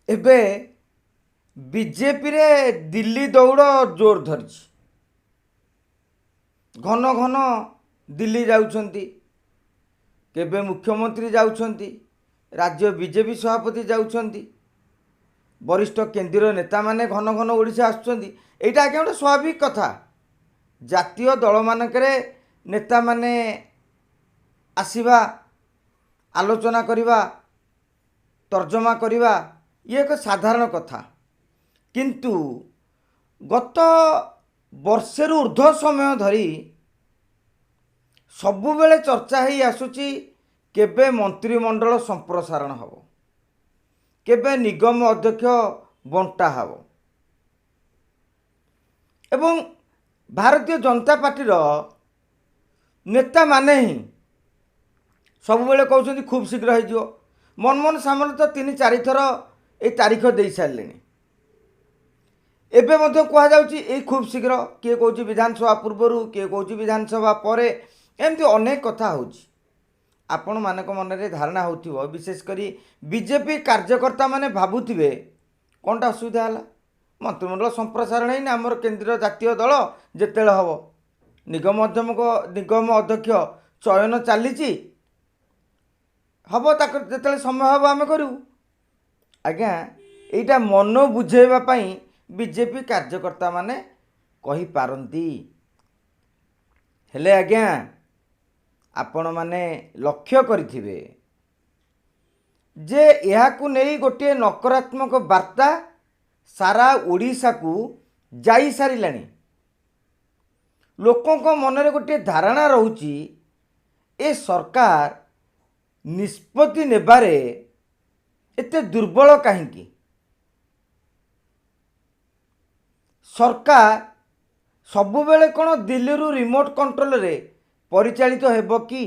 ଏବେ बीजेपी रे दिल्ली दौड़ जोर धरी घन घन दिल्ली जाउछंती केबे मुख्यमंत्री जाउछंती राज्य बीजेपी सभापति जाउछंती वरिष्ठ केंद्रीय नेता माने घन घन ओडिशा आसुछंती एटा आगे गोटे स्वाभाविक कथा जातीय दल मानकरे नेता माने आसीबा आलोचना करिबा तर्जमा करिबा ये एक साधारण कथा किंतु गत वर्षेर ऊर्ध्व समय धरी सबुबेले चर्चा ही आसुची केबे मंत्रिमंडल संप्रसारण हबो केबे निगम अध्यक्ष बंटा हबो एवं भारतीय जनता पार्टी नेता माने ही सबुबेले कहउछंती खूब शीघ्र हो जिवो मनमोहन सामल तो 3-4 थर ए तारीख दे सारे एबे मध्य कहा जाउची ए खूब शीघ्र किए कहूँ विधानसभा पूर्वर किए कहूँ विधानसभा पर एमती अनेक कथा होची आपण मानक मन रे धारणा होथिबो विशेषकर बीजेपी कार्यकर्ता माने भाबुथिबे कोनटा असुविधा हला मंत्रिमंडल संप्रसारण ही आमर केंद्रीय जातीय दल जेतेले हबो निगम अध्यक्ष चयन चलीची हबो ताकर जेतेले समय हबो आमे करू आज्ञा एटा मन बुझेबा पई बीजेपी कार्यकर्ता माने कही पारंती हेले आज्ञा आपण माने लक्ष्य करिथिबे जे एहाकु नेई गोटे नकारात्मक वार्ता सारा ओडिशा को जाई सारिलानी लोकों को मन रे गोटे धारणा रहूची ए सरकार निष्पत्ति नेबारे एते दुर्बल काहींकी सरकार सबुबेले कौन दिल्ली रु रिमोट कंट्रोल रे परिचालित हेबो कि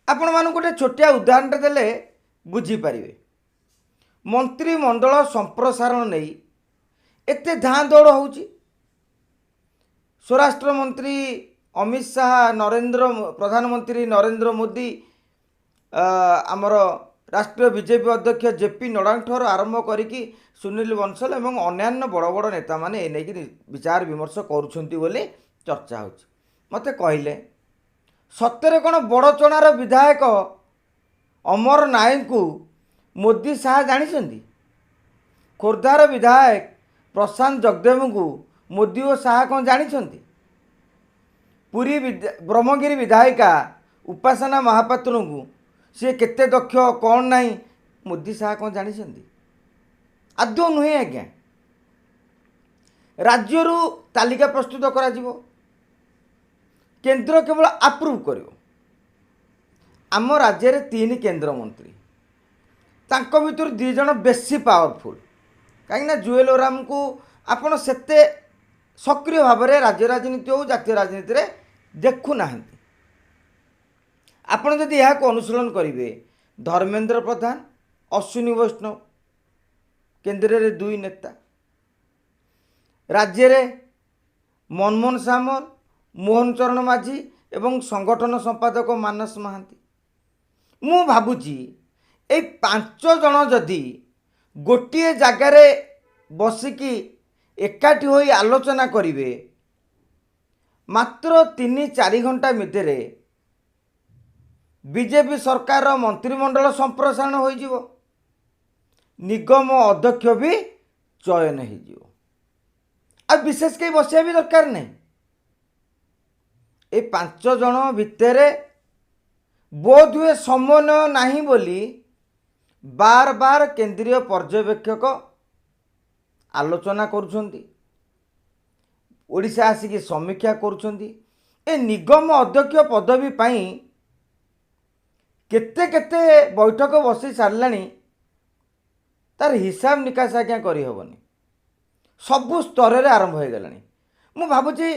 आपण मान गोटे छोटिया उदाहरण देले बुझी पारिबे मंत्रिमंडल संप्रसारण नहीं एते धाँ दौड़ होउची स्वराष्ट्र मंत्री अमित शाह प्रधानमंत्री नरेंद्र मोदी आमर राष्ट्रीय बीजेपी अध्यक्ष जेपी नड्डा ठर आरंभ करिकी सुनील बंसल एवं अन्यान्य बड़ बड़ नेता माने ए नेकी विचार विमर्श करुछंती बोली चर्चा होची मते कहले सत्य कौन बड़चणार विधायक अमर नायक को मोदी शाह जानी खोर्धार विधायक प्रशांत जगदेव को मोदी और शाह कौन जानी पुरी ब्रह्मगिरी विधायिका उपासना महापात्र को सी केते दक्ष कौन नहीं मोदी शाह कौन जानी आदौ नुहे आज्ञा राज्य तालिका प्रस्तुत करा जिवो केंद्र केवल अप्रूव करिवो आम राज्य रे 3 केंद्र मंत्री तांको भितर 2 जण बेसी पावरफुल कहीं जुएल ओराम को आपण सेते सक्रिय भाव में राज्य राजनीति हो जातीय राजनीति रे देखु नाहंती आपण जदि यह अनुशीलन करेंगे धर्मेंद्र प्रधान अश्विनी वैष्णव केंद्र रे 2 नेता राज्य रे मनमोहन सामल मोहन चरण माझी एवं संगठन संपादक मानस महांती मु भाबुची ए 5 जण जदि गोटे जगार बसिकी एकाठी होई आलोचना करिवे मात्र 3-4 घंटा भितर बीजेपी सरकार मंत्रिमंडल संप्रसारण हो जिवो निगम अध्यक्ष भी चयन हो जिवो आ विशेष कई बसिया भी दरकार नहीं ए 5 जण भितर बोध हुए समन्वय नहीं बोली बार बार केंद्रीय पर्यवेक्षक आलोचना करुछंती ओडिशा आसिकी समीक्षा करुछंती ए निगम अध्यक्ष पदवी पाई केते केते बैठक बसी सारलानी तार हिसाब निकास आज्ञा करी होबनी सबु स्तर रे आरंभ हो गलानी मु भाबुची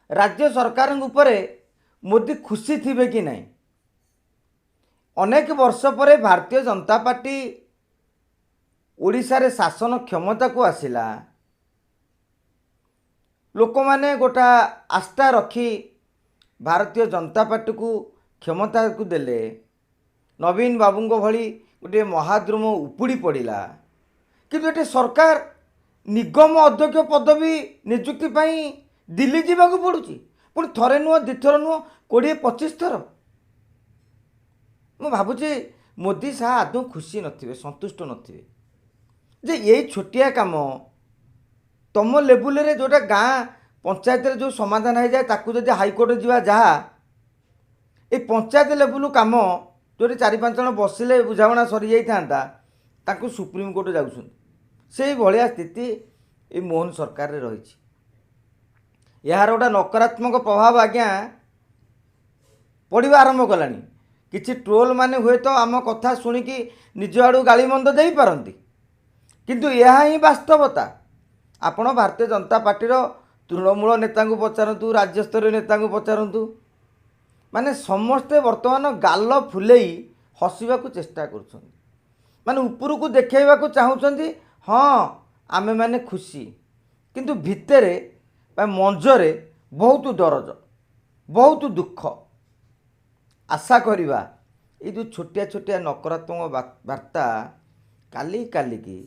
राज्य सरकार उपरे मोदी खुशी थिबे कि नहीं अनेक वर्ष पर भारतीय जनता पार्टी ओडिशा रे शासन क्षमता को आसिला लोक माने गोटा आस्था रखी भारतीय जनता पार्टी को क्षमता को देले नवीन बाबू भली गोटे महाद्रुम उपुड़ी पड़ा किंतु ये सरकार निगम अध्यक्ष पदवी नियुक्ति पाई दिल्ली जावाक पड़ुची पुणी थरे नुह दिथर नुह 20-25 थर। मु भावुचे मोदी साहा आदौ खुशी नथिबे संतुष्ट नथिबे जे यही छोटिया काम तुम लेवल रे जोटा गाँ पंचायत रे जो समाधान हो जाए ताकू जदि हाईकोर्ट जीवा जहाँ ये पंचायत लेवल काम जो 4-5 जन बसिले बुझाणा सरी जाता ताकू सुप्रीमकोर्ट जाऊँ से भाया स्थिति ये मोहन सरकार रे रही। यार गोटा नकारात्मक प्रभाव आज्ञा पड़ा आरंभ कलानी। किछि ट्रोल माने हुए तो आम कथा शुणिकी निज आड़ू गाली मंद दे पारती किंतु यह ही वास्तवता। आपण भारतीय जनता पार्टीर तृणमूल नेता पचारतु राज्यस्तरीय नेता पचारतु माने समस्ते वर्तमान गाल फुलेई हसवा चेष्टा कर माने ऊपर को देखा चाहूँगी हाँ आमे माने खुशी किंतु भितरे मंजरे बहुत दरज बहुत दुख। आशा करिबा ये जो छोटिया छोटिया नकारात्मक वार्ता काली काली की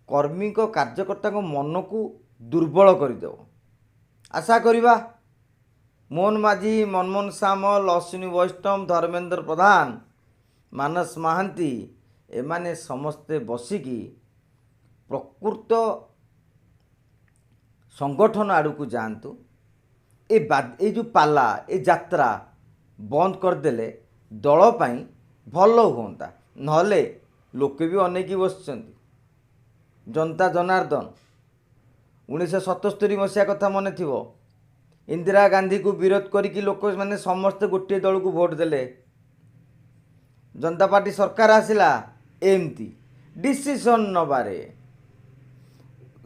कर्मी को कार्यकर्ता को मन को दुर्बल करदेव। आशा करिबा मोहन माझी मनमोहन सामल अश्विनी वैष्णव धर्मेंद्र प्रधान मानस महांती एमाने समस्ते बसिकी प्रकृत संगठन आड़ को जातु ये जो पाला ये यात्रा बंद करदेले दल पाई भल हुंता नहले लोके भी अनेकी बस जनता जनार्दन 1977 मसीहा कथा मन थी इंदिरा गांधी को विरोध करिकी लोक मैंने समस्ते गोटे दल को भोट देले जनता पार्टी सरकार आसिला एमती डिसीजन नबारे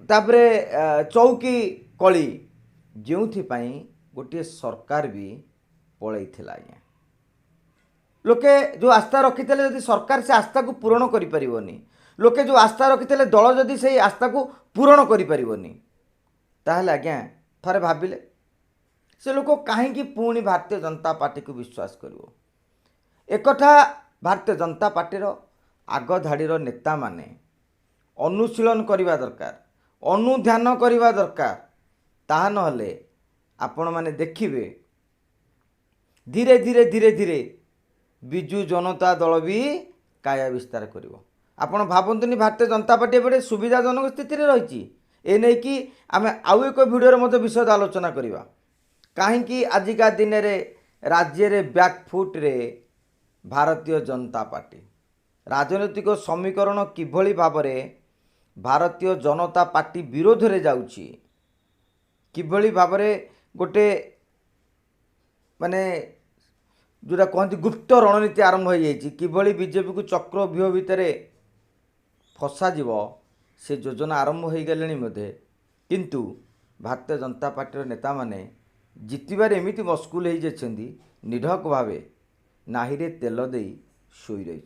तापरे चौकी कली जो गोटे सरकार भी पलैथिला। आज्ञा लोके जो आस्था रखी जदि सरकार से आस्था को पूरण करिपरिबनी लोके जो आस्था रखी दल जदि से आस्था को पूरण करिपरिबनी ताहले आज्ञा थरे भाबिले से लोक कहीं पुणी भारतीय जनता पार्टी को विश्वास करिवो। एकथा भारतीय जनता पार्टीर आग धाड़ीर नेता माने अनुशीलन करवा दरकार अनुध्यान करवा दरकार ताहा नहले आपण माने देखिबे धीरे धीरे धीरे धीरे बिजु जनता दल भी काया विस्तार करिवो। आपण भाबंतुनी भारतीय जनता पार्टी एबे सुविधाजनक स्थिति रे रहिछि ए नै कि आमे आउ एक वीडियो रे मते विशद आलोचना करिवा काहेकि आजिका दिन रे राज्य रे बैकफुट रे भारतीय जनता पार्टी राजनैतिक समीकरण किभली भाबरे भारतीय जनता पार्टी विरोध रे जाउछि किभली भाबरे गोटे माने जोटा कहती गुप्त रणनीति आरंभ हो जाइए किभली बीजेपी को चक्र व्यूह भितर फसा से योजना आरंभ हो गले किंतु भारतीय जनता पार्टी नेता माने जितबार एमती मस्कुल हो निढक भावे नाहीरे तेल दे शोई रही।